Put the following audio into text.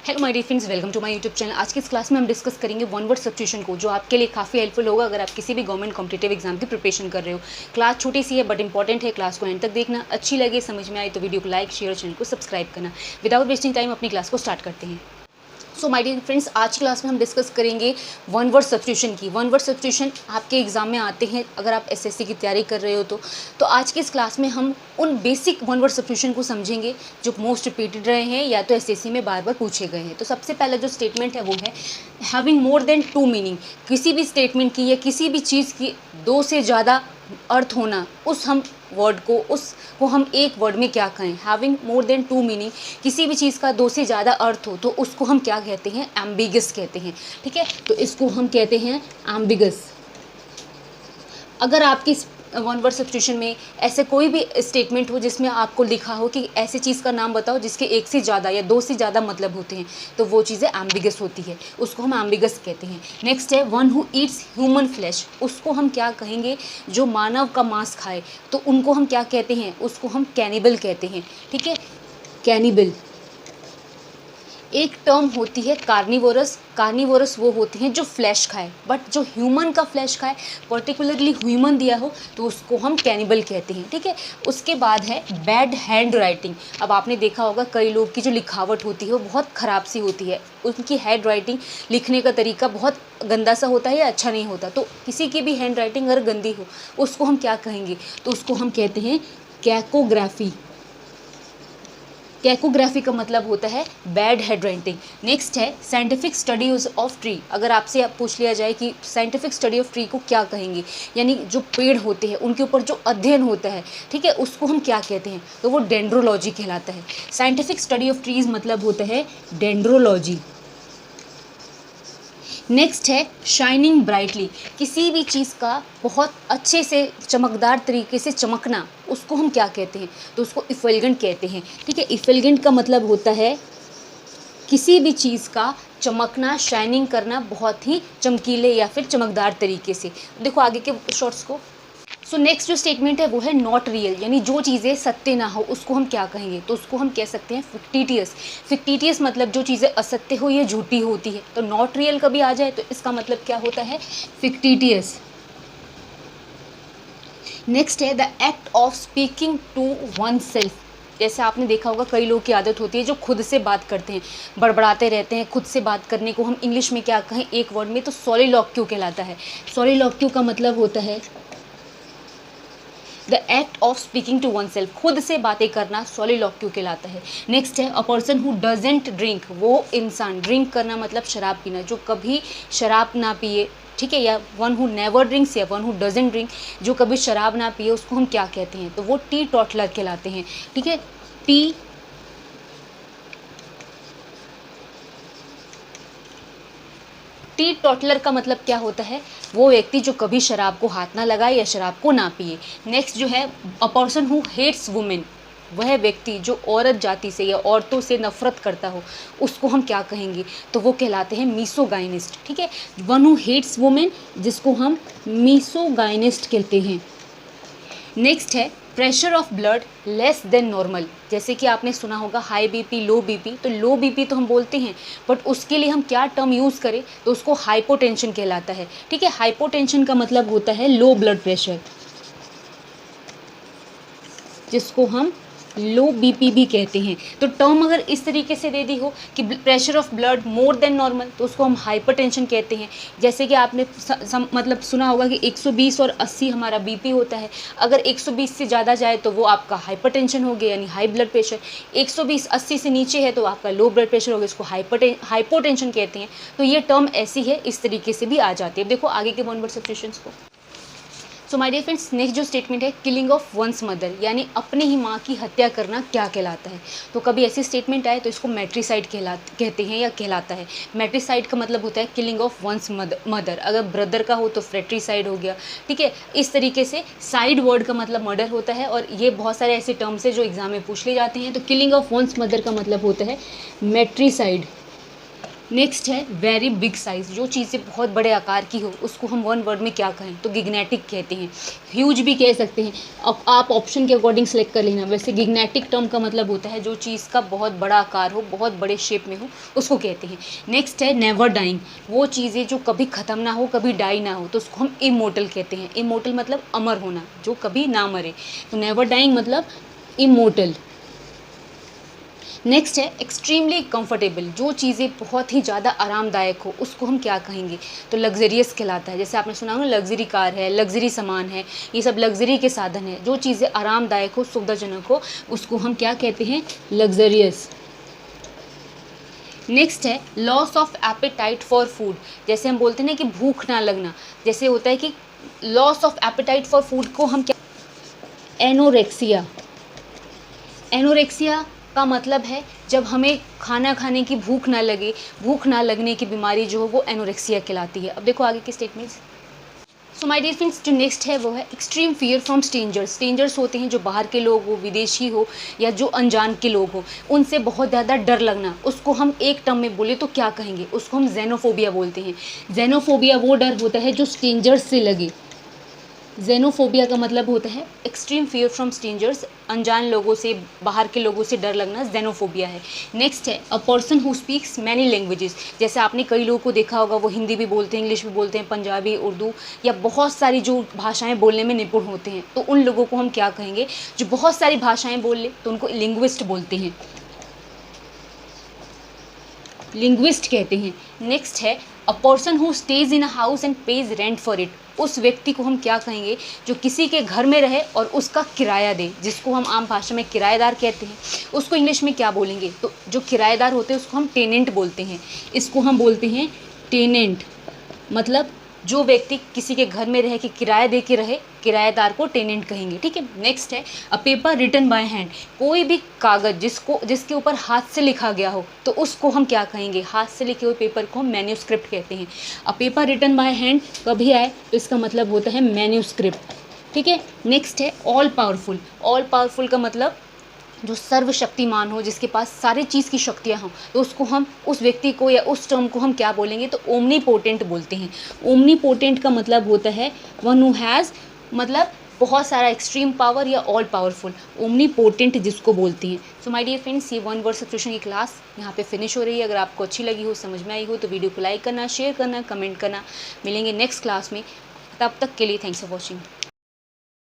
Hello my dear friends, welcome to my YouTube channel. आज की इस क्लास में हम डिस्कस करेंगे वन वर्ड सब्स्टिट्यूशन को, जो आपके लिए काफ़ी हेल्पफुल होगा अगर आप किसी भी गवर्नमेंट कॉम्पिटिटिव एग्जाम की प्रिपरेशन कर रहे हो। क्लास छोटी सी है बट इंपॉर्टेंट है, क्लास को एंड तक देखना। अच्छी लगे, समझ में आए तो वीडियो को लाइक, शेयर और चैनल को सब्सक्राइब करना। विदाउट वेस्टिंग टाइम अपनी क्लास को स्टार्ट करते हैं। सो माय डियर फ्रेंड्स, आज की क्लास में हम डिस्कस करेंगे वन वर्ड सब्स्टिट्यूशन की। वन वर्ड सब्स्टिट्यूशन आपके एग्जाम में आते हैं अगर आप एसएससी की तैयारी कर रहे हो तो आज की इस क्लास में हम उन बेसिक वन वर्ड सब्स्टिट्यूशन को समझेंगे जो मोस्ट रिपीटेड रहे हैं या तो एसएससी में बार बार पूछे गए हैं। तो सबसे पहला जो स्टेटमेंट है वो है having more than two meaning. किसी भी स्टेटमेंट की या किसी भी चीज़ की दो से ज़्यादा अर्थ होना, उस हम वर्ड को उसको हम एक वर्ड में क्या कहें। Having more than two meaning, किसी भी चीज़ का दो से ज़्यादा अर्थ हो तो उसको हम क्या कहते हैं, एम्बिगस कहते हैं। ठीक है, तो इसको हम कहते हैं एम्बिगस। अगर आपकी वन वर्ड सब्स्टिट्यूशन में ऐसे कोई भी स्टेटमेंट हो जिसमें आपको लिखा हो कि ऐसी चीज़ का नाम बताओ जिसके एक से ज़्यादा या दो से ज़्यादा मतलब होते हैं, तो वो चीज़ें एम्बिगस होती है, उसको हम एम्बिगस कहते हैं। नेक्स्ट है one who Yeats human flesh. उसको हम क्या कहेंगे, जो मानव का मांस खाए, तो उनको हम क्या कहते हैं, उसको हम कैनिबल कहते हैं। ठीक है, कैनिबल। एक टर्म होती है कार्निवोरस। कार्निवोरस वो होते हैं जो फ्लैश खाए, बट जो ह्यूमन का फ्लैश खाए, पर्टिकुलरली ह्यूमन दिया हो, तो उसको हम कैनिबल कहते हैं। ठीक है, उसके बाद है बैड हैंड राइटिंग। अब आपने देखा होगा कई लोग की जो लिखावट होती है वो बहुत ख़राब सी होती है, उनकी हैंड राइटिंग, लिखने का तरीका बहुत गंदा सा होता है या अच्छा नहीं होता। तो किसी की भी हैंड राइटिंग अगर गंदी हो उसको हम क्या कहेंगे, तो उसको हम कहते हैं कैकोग्राफी। कैकोग्राफी का मतलब होता है बैड हैंड राइटिंग। नेक्स्ट है साइंटिफिक स्टडीज ऑफ ट्री। अगर आपसे पूछ लिया जाए कि साइंटिफिक स्टडी ऑफ ट्री को क्या कहेंगे, यानी जो पेड़ होते हैं उनके ऊपर जो अध्ययन होता है, ठीक है, उसको हम क्या कहते हैं, तो वो डेंड्रोलॉजी कहलाता है। साइंटिफिक स्टडी ऑफ ट्रीज मतलब होता है डेंड्रोलॉजी। नेक्स्ट है शाइनिंग ब्राइटली। किसी भी चीज़ का बहुत अच्छे से चमकदार तरीके से चमकना, उसको हम क्या कहते हैं, तो उसको इफल्जेंट कहते हैं। ठीक है, इफल्जेंट का मतलब होता है किसी भी चीज़ का चमकना, शाइनिंग करना बहुत ही चमकीले या फिर चमकदार तरीके से। देखो आगे के शॉर्ट्स को। सो नेक्स्ट जो स्टेटमेंट है वो है नॉट रियल, यानी जो चीज़ें सत्य ना हो उसको हम क्या कहेंगे, तो उसको हम कह सकते हैं फिक्टिटियस। फिक्टिटियस मतलब जो चीज़ें असत्य हो या झूठी होती है। तो नॉट रियल कभी आ जाए तो इसका मतलब क्या होता है, फिक्टिटियस। नेक्स्ट है the act of speaking to oneself. जैसे आपने देखा होगा कई लोग की आदत होती है जो खुद से बात करते हैं, बड़बड़ाते रहते हैं। खुद से बात करने को हम इंग्लिश में क्या कहें एक वर्ड में, तो सॉलिलॉक्यू कहलाता है। सॉलिलॉक्यू का मतलब होता है the act of speaking to oneself, खुद से बातें करना सॉलिलॉक्यू कहलाता है। नेक्स्ट है a person who doesn't drink. वो इंसान, ड्रिंक करना मतलब शराब पीना, जो कभी शराब ना पिए। ठीक है, या वन हु नेवर ड्रिंक्स या वन हु डजेंट ड्रिंक, जो कभी शराब ना पिए, उसको हम क्या कहते हैं, तो वो टी टॉटलर कहलाते हैं। ठीक है, टी टॉटलर का मतलब क्या होता है, वो व्यक्ति जो कभी शराब को हाथ ना लगाए या शराब को ना पिए। नेक्स्ट जो है a person who hates women. वह व्यक्ति जो औरत जाति से या औरतों से नफरत करता हो, उसको हम क्या कहेंगे, तो वो कहलाते हैं मीसोगाइनिस्ट। ठीक है, वन हु हेट्स वुमेन, जिसको हम मीसोगाइनिस्ट कहते हैं। नेक्स्ट है pressure of blood less than normal. जैसे कि आपने सुना होगा हाई बीपी, लो बीपी। तो लो बीपी तो हम बोलते हैं, बट उसके लिए हम क्या टर्म यूज़ करें, तो उसको हाइपोटेंशन कहलाता है। ठीक है, हाइपोटेंशन का मतलब होता है लो ब्लड प्रेशर, जिसको हम लो बीपी भी कहते हैं। तो टर्म अगर इस तरीके से दे दी हो कि pressure of blood more than normal, तो उसको हम हाइपरटेंशन कहते हैं। जैसे कि आपने मतलब सुना होगा कि 120 और 80 हमारा बीपी होता है। अगर 120 से ज़्यादा जाए तो वो आपका हाइपरटेंशन हो गया, यानी हाई ब्लड प्रेशर। 120 80 से नीचे है तो आपका लो ब्लड प्रेशर हो गया, इसको हाइपोटेंशन कहते हैं। तो ये टर्म ऐसी है, इस तरीके से भी आ जाती है। देखो आगे के वन वर्ड सब्स्टिट्यूशंस को। So my dear friends, next जो स्टेटमेंट है किलिंग ऑफ वंस मदर, यानी अपने ही माँ की हत्या करना क्या कहलाता है। तो कभी ऐसी स्टेटमेंट आए तो इसको मैट्रिसाइड कहते हैं या कहलाता है। मैट्रिसाइड का मतलब होता है किलिंग ऑफ वंस मदर। अगर ब्रदर का हो तो फ्रेट्रिसाइड हो गया। ठीक है, इस तरीके से साइड वर्ड का मतलब मर्डर होता है, और ये बहुत सारे ऐसे टर्म्स है जो एग्जाम में पूछ ले जाते हैं। तो किलिंग ऑफ वंस मदर का मतलब होता है मैट्रिसाइड। नेक्स्ट है वेरी बिग साइज़, जो चीज़ें बहुत बड़े आकार की हो उसको हम वन वर्ड में क्या कहें, तो गिग्नेटिक कहते हैं। ह्यूज भी कह सकते हैं। अब आप ऑप्शन के अकॉर्डिंग सेलेक्ट कर लेना। वैसे गिग्नेटिक टर्म का मतलब होता है जो चीज़ का बहुत बड़ा आकार हो, बहुत बड़े शेप में हो, उसको कहते हैं। नेक्स्ट है नेवर डाइंग, वो चीज़ें जो कभी ख़त्म ना हो, कभी डाई ना हो, तो उसको हम इमोर्टल कहते हैं। इमोर्टल मतलब अमर होना, जो कभी ना मरे, तो नेवर डाइंग मतलब इमोर्टल। नेक्स्ट है एक्सट्रीमली कंफर्टेबल, जो चीज़ें बहुत ही ज़्यादा आरामदायक हो उसको हम क्या कहेंगे, तो लग्जरियस कहलाता है। जैसे आपने सुना होगा लग्जरी कार है, लग्जरी सामान है, ये सब लग्जरी के साधन है। जो चीज़ें आरामदायक हो, सुविधाजनक हो, उसको हम क्या कहते हैं, लग्जरियस। नेक्स्ट है loss of appetite for food, जैसे हम बोलते हैं ना कि भूख ना लगना, जैसे होता है कि loss of appetite for food को हम क्या, एनोरेक्सिया। एनोरेक्सिया का मतलब है जब हमें खाना खाने की भूख ना लगे, भूख ना लगने की बीमारी जो हो वो एनोरेक्सिया कहलाती है। अब देखो आगे की statements. So my dear friends, जो नेक्स्ट है वो है extreme fear from strangers. Strangers होते हैं जो बाहर के लोग हो, विदेशी हो, या जो अनजान के लोग हो, उनसे बहुत ज़्यादा डर लगना, उसको हम एक टर्म में बोले तो क्या कहेंगे, उसको हम जेनोफोबिया बोलते हैं। जेनोफोबिया वो डर होता है जो स्ट्रेंजर्स से लगे। जेनोफोबिया का मतलब होता है एक्सट्रीम फियर फ्रॉम स्ट्रेंजर्स, अनजान लोगों से, बाहर के लोगों से डर लगना जेनोफोबिया है। नेक्स्ट है a person who speaks many languages, जैसे आपने कई लोगों को देखा होगा वो हिंदी भी बोलते हैं, इंग्लिश भी बोलते हैं, पंजाबी, उर्दू, या बहुत सारी जो भाषाएं बोलने में निपुण होते हैं, तो उन लोगों को हम क्या कहेंगे, जो बहुत सारी भाषाएं बोल ले तो उनको लिंग्विस्ट बोलते हैं, लिंग्विस्ट कहते हैं। नेक्स्ट है a person who stays in a house and page rent for it, उस व्यक्ति को हम क्या कहेंगे जो किसी के घर में रहे और उसका किराया दे, जिसको हम आम भाषा में किराएदार कहते हैं। उसको इंग्लिश में क्या बोलेंगे, तो जो किराएदार होते हैं उसको हम टेनेंट बोलते हैं। इसको हम बोलते हैं टेनेंट, मतलब जो व्यक्ति किसी के घर में रह के किराया दे के रहे, किराएदार को टेनेंट कहेंगे। ठीक है। नेक्स्ट है a paper written by hand, कोई भी कागज़ जिसके ऊपर हाथ से लिखा गया हो तो उसको हम क्या कहेंगे, हाथ से लिखे हुए पेपर को हम मैन्यूस्क्रिप्ट कहते हैं। A paper written by hand कभी आए तो इसका मतलब होता है मैन्यूस्क्रिप्ट। ठीक है। नेक्स्ट है ऑल पावरफुल। ऑल पावरफुल का मतलब जो सर्वशक्तिमान हो, जिसके पास सारी चीज़ की शक्तियाँ हों, तो उसको हम, उस व्यक्ति को या उस टर्म को हम क्या बोलेंगे, तो ओमनीपोटेंट बोलते हैं। ओमनीपोटेंट का मतलब होता है वन हु हैज़, मतलब बहुत सारा एक्सट्रीम पावर या ऑल पावरफुल, ओमनीपोटेंट जिसको बोलते हैं। सो माय डियर फ्रेंड्स, ये वन वर्ड सब्स्टिट्यूशन की क्लास यहाँ पे फिनिश हो रही है। अगर आपको अच्छी लगी हो, समझ में आई हो, तो वीडियो को लाइक करना, शेयर करना, कमेंट करना। मिलेंगे नेक्स्ट क्लास में, तब तक के लिए थैंक्स फॉर वॉचिंग।